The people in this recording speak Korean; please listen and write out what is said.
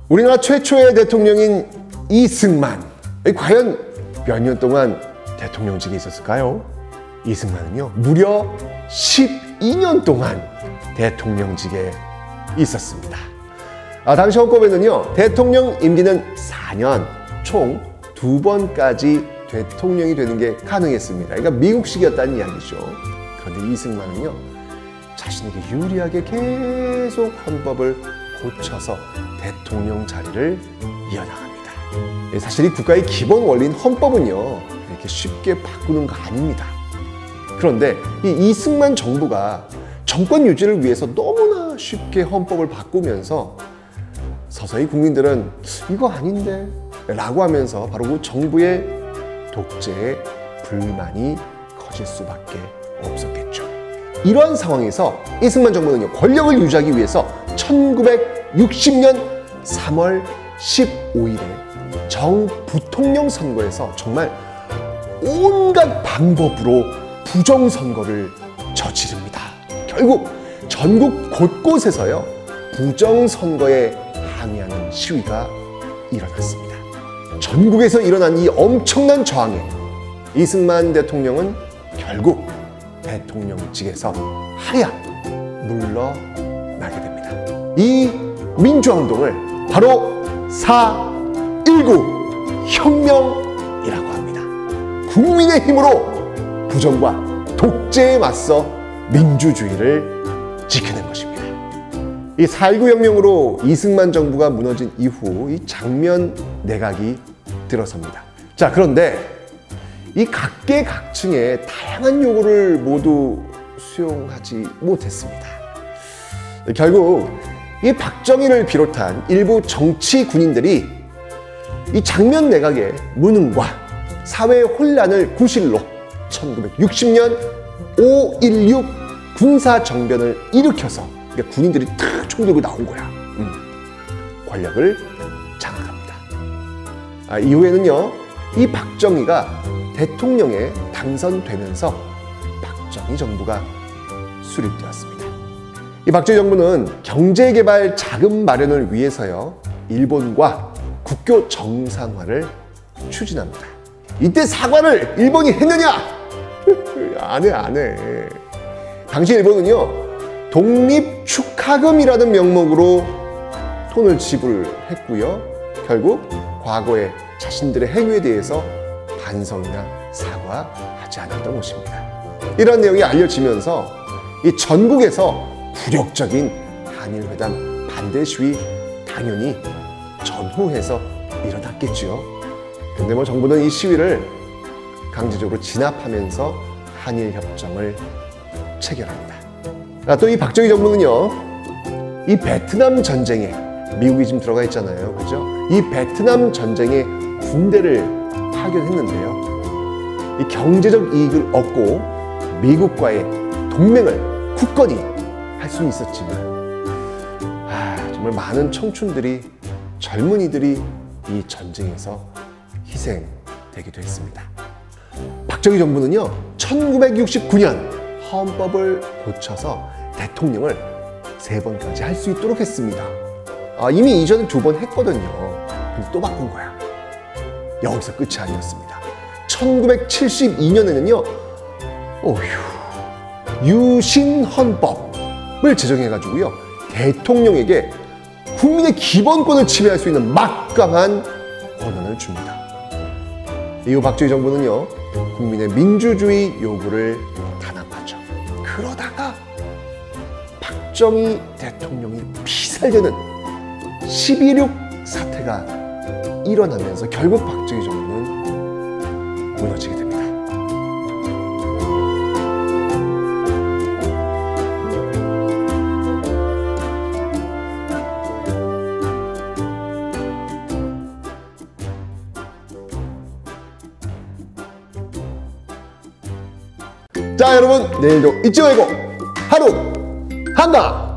우리나라 최초의 대통령인 이승만. 과연 몇 년 동안 대통령직에 있었을까요? 이승만은요, 무려 12년 동안 대통령직에 있었습니다. 당시 헌법에는요, 대통령 임기는 4년, 총 2번까지 대통령이 되는 게 가능했습니다. 그러니까 미국식이었다는 이야기죠. 그런데 이승만은요, 자신에게 유리하게 계속 헌법을 고쳐서 대통령 자리를 이어나갑니다. 사실 이 국가의 기본 원리인 헌법은요, 이렇게 쉽게 바꾸는 거 아닙니다. 그런데 이 이승만 정부가 정권 유지를 위해서 너무나 쉽게 헌법을 바꾸면서 서서히 국민들은 이거 아닌데 라고 하면서 바로 그 정부의 독재에 불만이 커질 수밖에 없었겠죠. 이러한 상황에서 이승만 정부는요, 권력을 유지하기 위해서 1960년 3월 15일에 정부통령 선거에서 정말 온갖 방법으로 부정선거를 저지릅니다. 결국 전국 곳곳에서요, 부정선거에 항의하는 시위가 일어났습니다. 전국에서 일어난 이 엄청난 저항에 이승만 대통령은 결국 대통령직에서 하야 물러나게 됩니다. 이 민주화운동을 바로 4.19 혁명이라고 합니다. 국민의 힘으로 부정과 독재에 맞서 민주주의를 지켜낸 것입니다. 이 4.19 혁명으로 이승만 정부가 무너진 이후 이 장면 내각이 들어섭니다. 자, 그런데 이 각계각층의 다양한 요구를 모두 수용하지 못했습니다. 결국 이 박정희를 비롯한 일부 정치 군인들이 이 장면 내각의 무능과 사회 혼란을 구실로 1960년 5.16 군사정변을 일으켜서 군인들이 탁 총 들고 나온 거야. 권력을 장악합니다. 이후에는요, 이 박정희가 대통령에 당선되면서 박정희 정부가 수립되었습니다. 이 박정희 정부는 경제개발 자금 마련을 위해서요, 일본과 국교 정상화를 추진합니다. 이때 사과를 일본이 했느냐? 안 해. 당시 일본은요, 독립축하금이라는 명목으로 돈을 지불했고요, 결국 과거의 자신들의 행위에 대해서 반성이나 사과하지 않았던 것입니다. 이런 내용이 알려지면서 이 전국에서 굴욕적인 한일회담 반대 시위 당연히 전후해서 일어났겠죠. 근데 정부는 이 시위를 강제적으로 진압하면서 한일협정을 체결합니다. 또 이 박정희 정부는요, 이 베트남 전쟁에 미국이 지금 들어가 있잖아요, 그죠? 이 베트남 전쟁에 군대를 파견했는데요, 이 경제적 이익을 얻고 미국과의 동맹을 굳건히 할 수는 있었지만, 정말 많은 청춘들이, 젊은이들이 이 전쟁에서 희생되기도 했습니다. 박정희 정부는요, 1969년 헌법을 고쳐서 대통령을 3번까지 할 수 있도록 했습니다. 이미 이전에 2번 했거든요. 근데 또 바꾼 거야. 여기서 끝이 아니었습니다. 1972년에는요, 유신헌법을 제정해가지고요, 대통령에게 국민의 기본권을 침해할 수 있는 막강한 권한을 줍니다. 이후 박정희 정부는요, 국민의 민주주의 요구를 단합하죠. 그러다가 박정희 대통령이 피살되는 11.6 사태가 일어나면서 결국 박정희 정부는 무너지게 됩니다. 자, 여러분, 내일도 잊지 말고 하루 한강